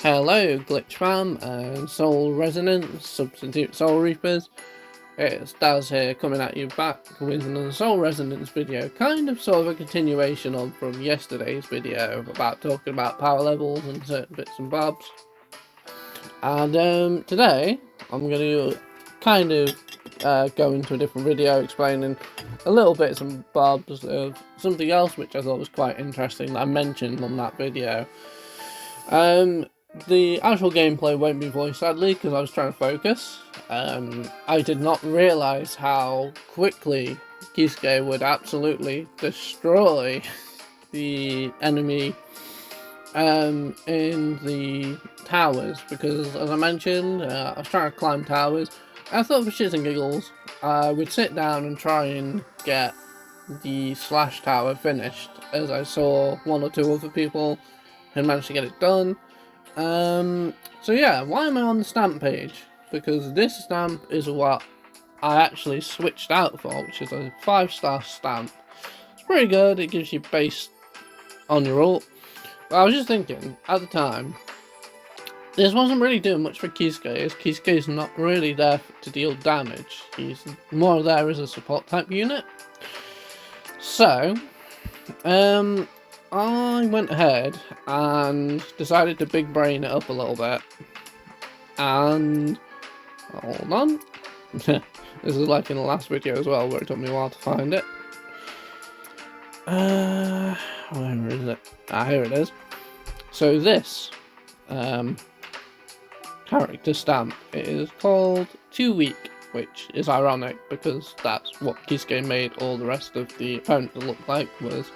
Hello, Glitch Fam and Soul Resonance, Substitute Soul Reapers. It's Daz here coming at you back with another Soul Resonance video, sort of a continuation on from yesterday's video about talking about power levels and certain bits and bobs. And today I'm going to go into a different video explaining a little bits and bobs of something else which I thought was quite interesting that I mentioned on that video. The actual gameplay won't be voiced, sadly, because I was trying to focus. I did not realise how quickly Kisuke would absolutely destroy the enemy in the towers, because as I mentioned, I was trying to climb towers. I thought for shits and giggles, I would sit down and try and get the slash tower finished, as I saw one or two other people had managed to get it done. So yeah, why am I on the stamp page? Because this stamp is what I actually switched out for, which is a 5-star stamp. It's pretty good, it gives you base on your ult. But I was just thinking, at the time, this wasn't really doing much for Kisuke, as Kisuke is not really there to deal damage. He's more there as a support type unit. So, I went ahead and decided to big brain it up a little bit, and hold on, this is like in the last video as well where it took me a while to find it. Where is it? Here it is. So this character stamp is called 2 Weak, which is ironic because that's what Kisuke made all the rest of the opponents look like, was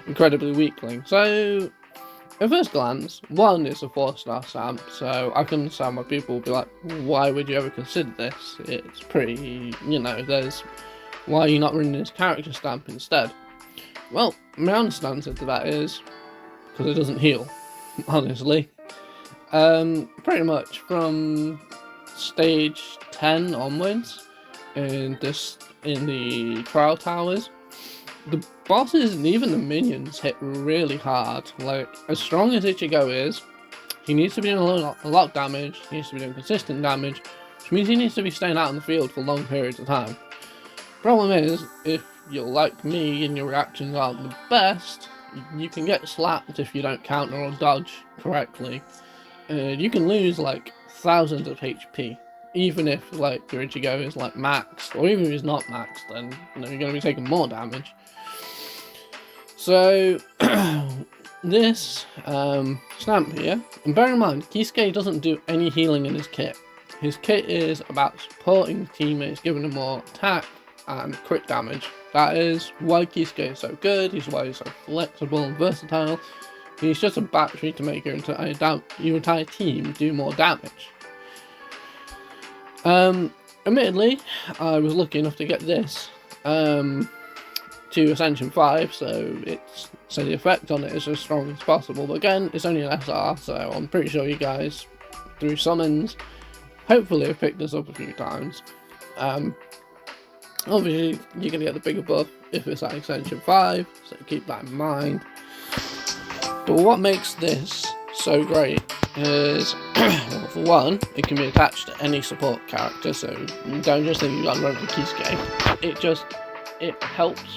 incredibly weakling. So at first glance, 1 is a 4-star stamp, so I can understand why people will be like, why would you ever consider this? It's pretty, there's, why are you not running this character stamp instead? Well, my honest answer to that is because it doesn't heal, honestly. Pretty much from stage 10 onwards in the trial towers, the bosses and even the minions hit really hard. Like, as strong as Ichigo is, he needs to be doing a lot of damage, he needs to be doing consistent damage, which means he needs to be staying out in the field for long periods of time. Problem is, if you're like me and your reactions aren't the best, you can get slapped if you don't counter or dodge correctly. You can lose like thousands of HP, even if like your Ichigo is like maxed, or even if he's not maxed, then you're going to be taking more damage. So this stamp here, and bear in mind, Kisuke doesn't do any healing in his kit. His kit is about supporting teammates, giving them more attack and crit damage. That is why Kisuke is so good, he's why he's so flexible and versatile. He's just a battery to make your entire team do more damage. Admittedly, I was lucky enough to get this to Ascension 5, so the effect on it is as strong as possible, but again, it's only an SR, so I'm pretty sure you guys, through summons, hopefully have picked this up a few times. Obviously, you're going to get the bigger buff if it's at Ascension 5, so keep that in mind. But what makes this so great is, well, for one, it can be attached to any support character, so don't just think you got to run with Kisuke. It helps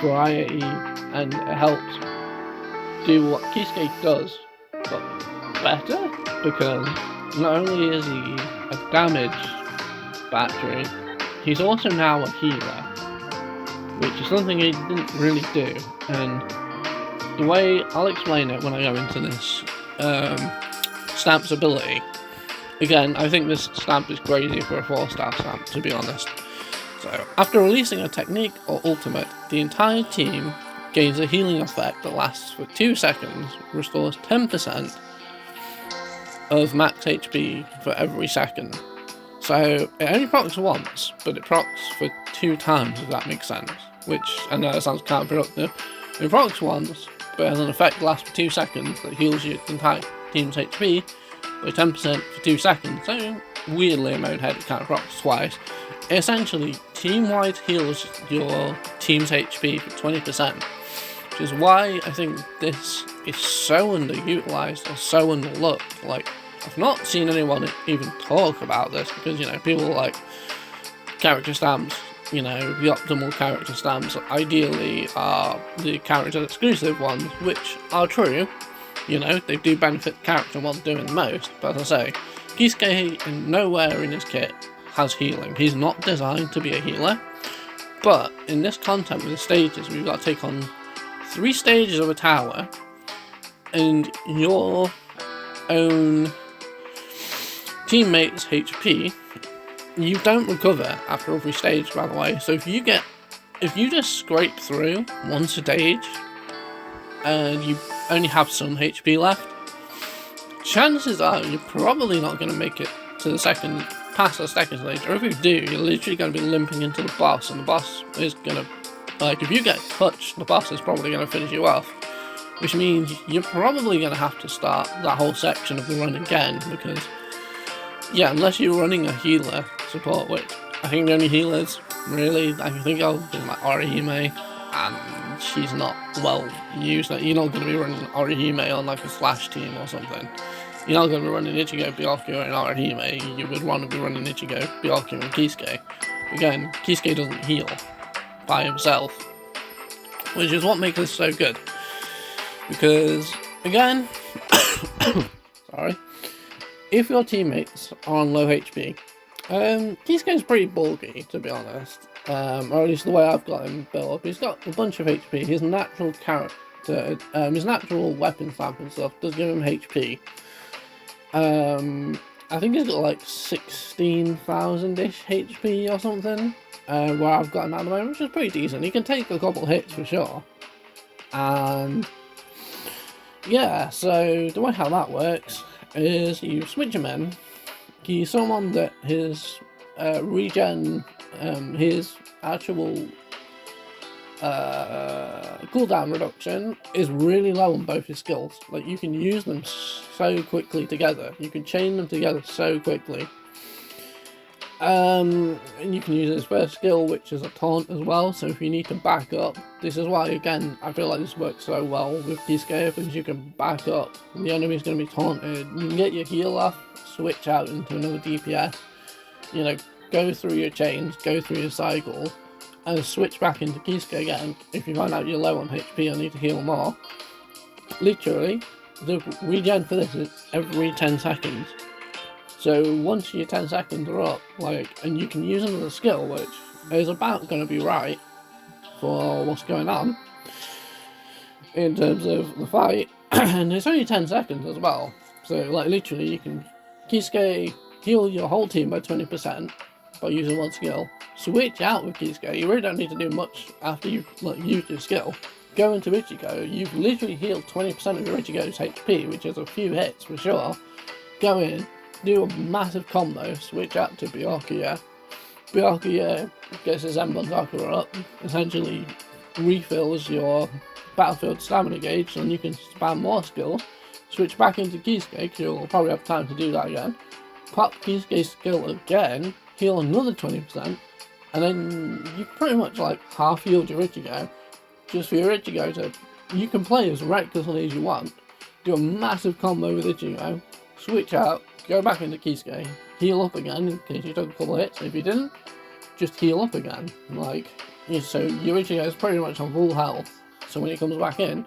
variety, and it helps do what Kisuke does, but better, because not only is he a damage battery, he's also now a healer, which is something he didn't really do. And the way I'll explain it when I go into this stamp's ability, again, I think this stamp is crazy for a 4-star stamp, to be honest. So, after releasing a technique or ultimate, the entire team gains a healing effect that lasts for 2 seconds, restores 10% of max HP for every second. So, it only procs once, but it procs for 2 times, if that makes sense. Which, I know that sounds counterproductive. It procs once, but has an effect that lasts for 2 seconds that heals your entire team's HP by 10% for 2 seconds. So, weirdly in my own head, it kind of procs twice. It essentially team-wide heals your team's HP for 20%. which is why I think this is so underutilized or so underlooked. Like, I've not seen anyone even talk about this because, you know, people like character stamps, you know, the optimal character stamps ideally are the character exclusive ones, which are true. You know, they do benefit the character while doing the most, but as I say, Kisuke in nowhere in his kit has healing. He's not designed to be a healer, but in this content with the stages, we've got to take on 3 stages of a tower, and your own teammates' HP, you don't recover after every stage, by the way. So if you just scrape through one stage and you only have some HP left, chances are you're probably not going to make it to past the second stage, or if you do, you're literally going to be limping into the boss, and the boss is going to, like, if you get touched, the boss is probably going to finish you off, which means you're probably going to have to start that whole section of the run again, because, yeah, unless you're running a healer support, which I think the only healers really I can think of is like Orihime, and she's not well used. Like, you're not going to be running Orihime on like a Slash team or something. You're not going to be running Ichigo, Byakuya, and Orihime. You would want to be running Ichigo, Byakuya, and Kisuke. Again, Kisuke doesn't heal by himself, which is what makes this so good. Because, again, sorry, if your teammates are on low HP, Kisuke's pretty bulky, to be honest, or at least the way I've got him built up. He's got a bunch of HP. His natural character, his natural weapon stamp and stuff does give him HP. I think he's got like 16,000-ish HP or something, where I've got him at the moment, which is pretty decent. He can take a couple hits for sure. And yeah, so the way how that works is you switch him in, you summon that his regen, his actual cooldown reduction is really low on both his skills. Like, you can use them so quickly together, you can chain them together so quickly. And you can use his first skill, which is a taunt as well, so if you need to back up, this is why, again, I feel like this works so well with Kisuke, because you can back up, the enemy's going to be taunted, you can get your heal off, switch out into another DPS, you know, go through your chains, go through your cycle, and switch back into Kisuke again. If you find out you're low on HP and need to heal more, literally, the regen for this is every 10 seconds. So once your 10 seconds are up, like, and you can use another skill, which is about going to be right for what's going on in terms of the fight, and it's only 10 seconds as well. So, like, literally, you can Kisuke heal your whole team by 20% by using one skill. Switch out with Kisuke. You really don't need to do much after you've used your skill. Go into Ichigo. You've literally healed 20% of your Ichigo's HP, which is a few hits for sure. Go in, do a massive combo, switch out to Byakuya. Byakuya gets his Zenbon Sakura up, essentially refills your battlefield stamina gauge, and you can spam more skills. Switch back into Kisuke, because you'll probably have time to do that again. Pop Kisuke's skill again, heal another 20%, and then you pretty much like half healed your Ichigo. Just for your Ichigo to, you can play as recklessly as you want, do a massive combo with Ichigo, switch out, go back into Kisuke, heal up again in case you took a couple of hits. If you didn't, just heal up again. Like, so your Ichigo is pretty much on full health, so when he comes back in,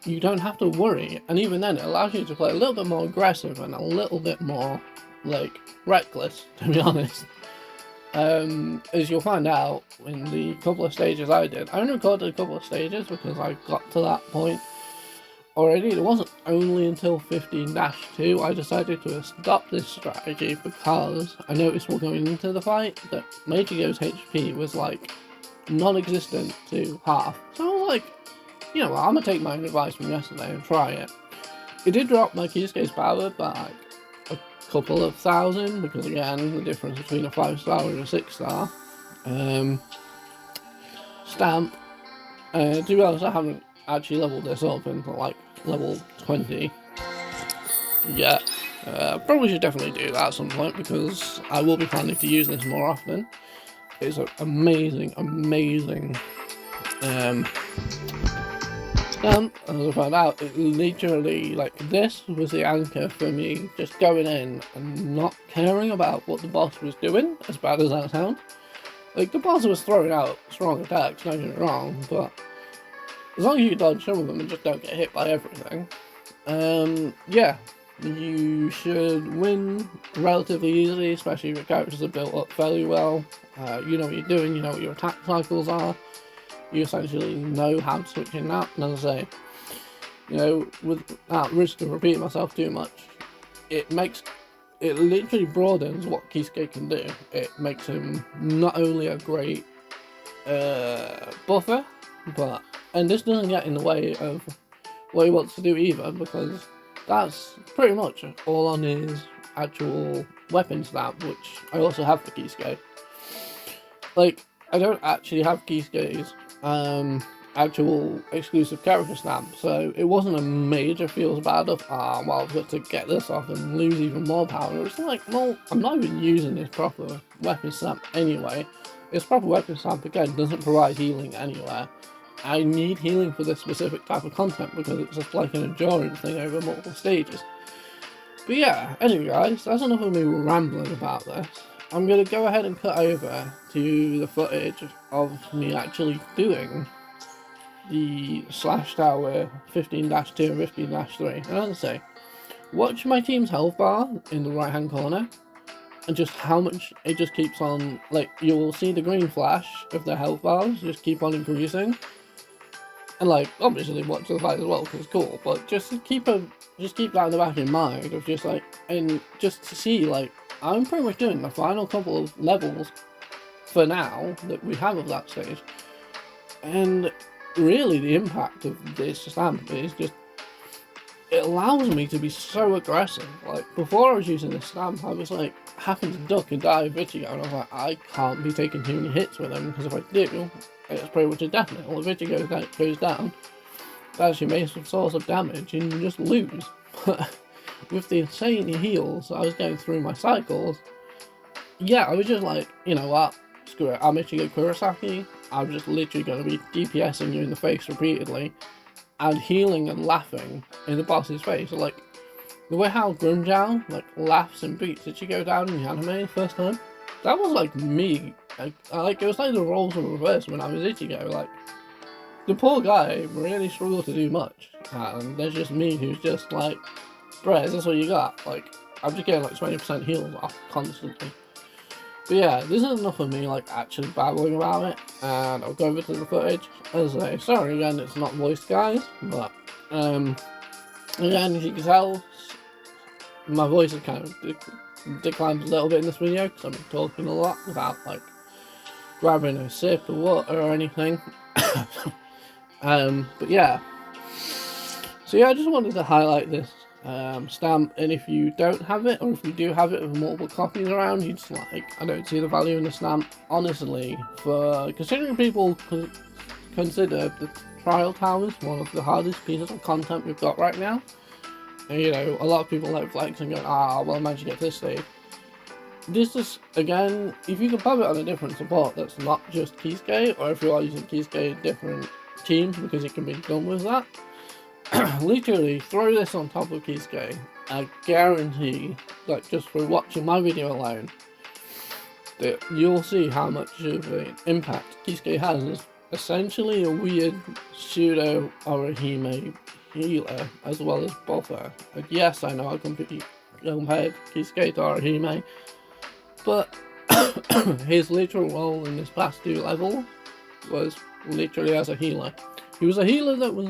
you don't have to worry, and even then it allows you to play a little bit more aggressive and a little bit more, like, reckless, to be honest. As you'll find out in the couple of stages I did. I only recorded a couple of stages because I got to that point already. It wasn't only until 15-2 I decided to stop this strategy, because I noticed while going into the fight that Ichigo's HP was like non-existent to half. So I was like, you know what, I'm gonna take my advice from yesterday and try it. It did drop my Kisuke's power by like a couple of thousand, because again, the difference between a 5-star and a 6-star. Stamp. To be honest, I haven't actually leveled this up until like level 20 yet. Probably should definitely do that at some point, because I will be planning to use this more often. It's an amazing stamp, as I found out, it literally, like, this was the anchor for me just going in and not caring about what the boss was doing, as bad as that sounds. Like, the boss was throwing out strong attacks, don't get me wrong, but as long as you dodge some of them and just don't get hit by everything, yeah, you should win relatively easily, especially if your characters are built up fairly well. You know what you're doing, you know what your attack cycles are, you essentially know how to switch in that, and as I say, you know, without risk of repeating myself too much, it literally broadens what Kisuke can do. It makes him not only a great buffer, and this doesn't get in the way of what he wants to do either, because that's pretty much all on his actual weapon stamp, which I also have for Kisuke. Like, I don't actually have Kisuke's actual exclusive character stamp, so it wasn't a major feels bad of, well, I've got to get this off and lose even more power. It's like, well, I'm not even using this proper weapon stamp anyway. This proper weapon stamp, again, doesn't provide healing anywhere. I need healing for this specific type of content because it's just like an endurance thing over multiple stages. But yeah, anyway guys, that's enough of me rambling about this. I'm going to go ahead and cut over to the footage of me actually doing the Slash Tower 15-2 and 15-3. And as I say, watch my team's health bar in the right hand corner and just how much it just keeps on, like, you'll see the green flash of their health bars just keep on increasing. And like, obviously watch the fight as well because it's cool, but just keep that in the back of your mind of just like, and just to see, like, I'm pretty much doing the final couple of levels for now that we have of that stage, and really the impact of this stamp is just, it allows me to be so aggressive. Like, before I was using this stamp, I was like having to duck and dive Ichigo, and I was like, I can't be taking too many hits with him, because if I do, it's pretty much a definite. Well, if Ichigo goes down, that's your main source of damage, and you just lose. With the insane heals I was going through my cycles, yeah, I was just like, you know what, screw it, I'm Ichigo Kurosaki, I'm just literally going to be DPSing you in the face repeatedly, and healing and laughing in the boss's face. So, like, the way how Grunjao, like, laughs and beats Ichigo down in the anime the first time, that was like me, like, it was like the roles were reversed when I was Ichigo. Like, the poor guy really struggled to do much, and there's just me who's just like, bruh, is this what you got? Like, I'm just getting like 20% heals off constantly. But yeah, this is enough of me like actually babbling about it, and I'll go over to the footage. As I say, sorry again, it's not voiced, guys, but again, as you can tell, my voice has kind of declined a little bit in this video because I've been talking a lot without like grabbing a sip of water or anything. But yeah, so yeah, I just wanted to highlight this stamp, and if you don't have it, or if you do have it with multiple copies around, you just like, I don't see the value in the stamp, honestly, for considering people consider the trial towers one of the hardest pieces of content we've got right now. And, you know, a lot of people like flex and go, well, I managed to get to this stage. This is, again, if you can pub it on a different support that's not just Kisuke, or if you are using Kisuke in different teams, because it can be done with that, literally throw this on top of Kisuke. I guarantee, like, just for watching my video alone, that you'll see how much of an impact Kisuke has as essentially a weird pseudo Orihime healer as well as buffer. And yes, I know I compared Kisuke to Orihime, but his literal role in this past 2 level was literally as a healer. He was a healer that was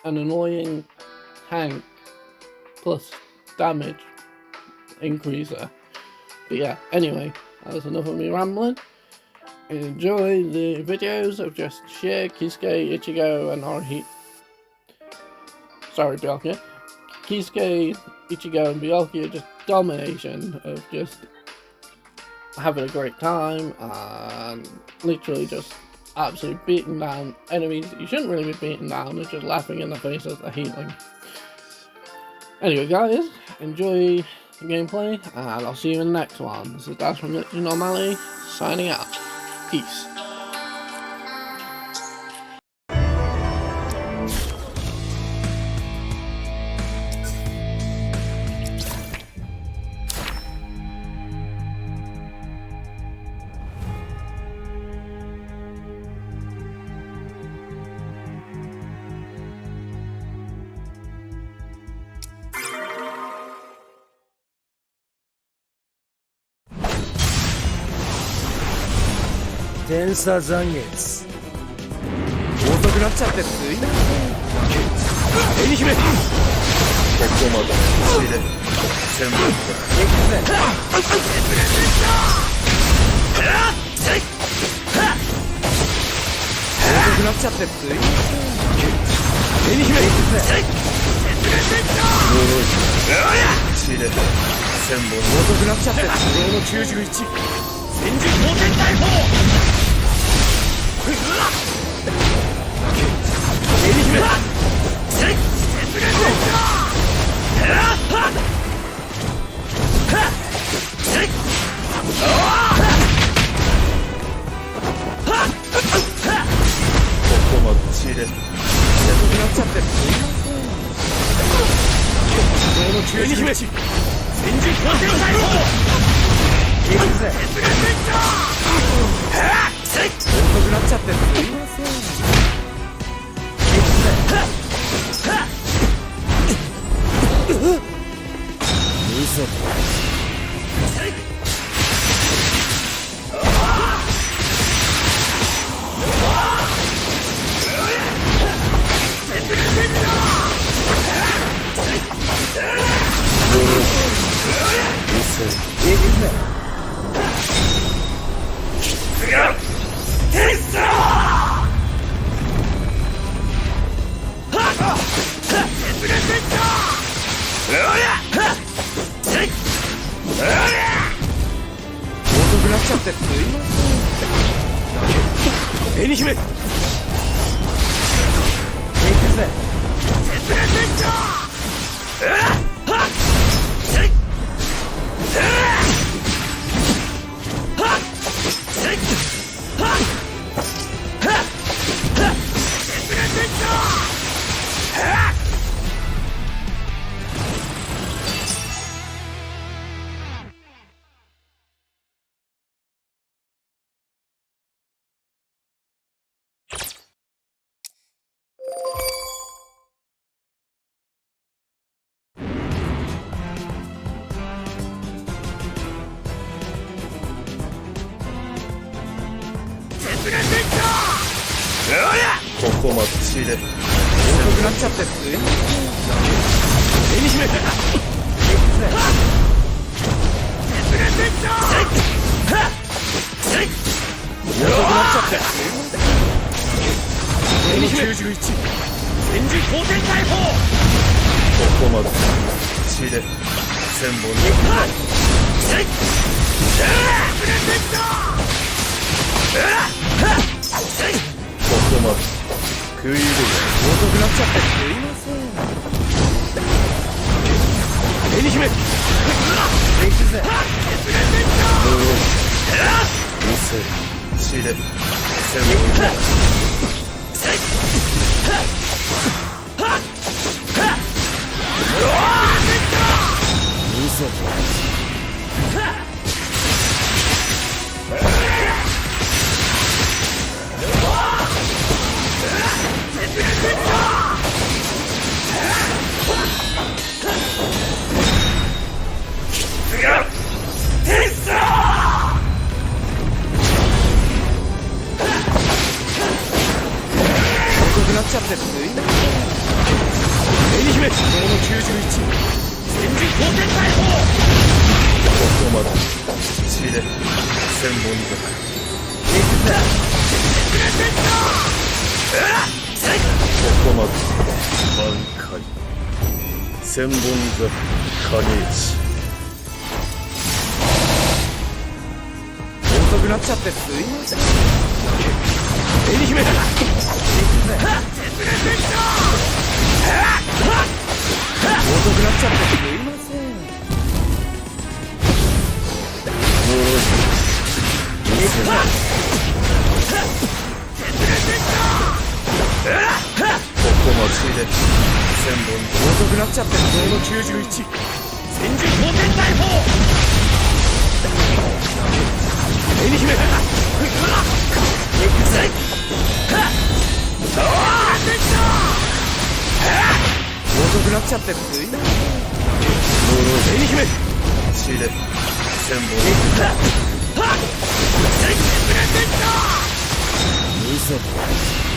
an annoying tank plus damage increaser. But yeah, anyway, that's enough of me rambling. Enjoy the videos of just sheer Kisuke, Ichigo, and Orihime. Sorry, Byakuya. Kisuke, Ichigo, and Byakuya, just domination of just having a great time and literally just absolutely beating down enemies that you shouldn't really be beating down, and just laughing in the face as they're healing. Anyway guys, enjoy the gameplay, and I'll see you in the next one. This is Dash from Glitch Normally, signing out. Peace. 天差残月遅くなっちゃってすいません。手に姫ここまで血で全部だ。行くぜ。遅くなっちゃってすいません。手に姫行くぜ。血で千本遅くなっちゃって都合の91戦時当然逮捕。エリ姫ここまで血で遅くなっちゃってすいません。都合の91戦時当然逮捕。行くぜ。遅くなっちゃってすいません。行くぜ。嘘だ。遅くなっちゃってすいません。エリ姫行くぜ。ここまで血で遅くなっちゃってすいません。エリ姫行くぜ。遅くなっちゃってすいません。エリ姫91戦時当然逮捕。ここまで血で千本に行くぜ。ここまで食い入るよ。遅くなっちゃってすいません。エリ姫行くぜ。うせ血で千本に嘘だ。遅くなっちゃってすいません。エリ姫この91戦時当然逮捕。ここまで血で千本属行くぜ。ここまで満開千本属影石。遅くなっちゃってすいません。エリ姫行くぜ。遅くなっちゃってすいません。行くぜ。ここまでで千本遅くなっちゃってこの91戦時当然逮捕。エリ姫行くぜ。遅くなっちゃってすいません。エリ姫血で千本行くぜ。ぞ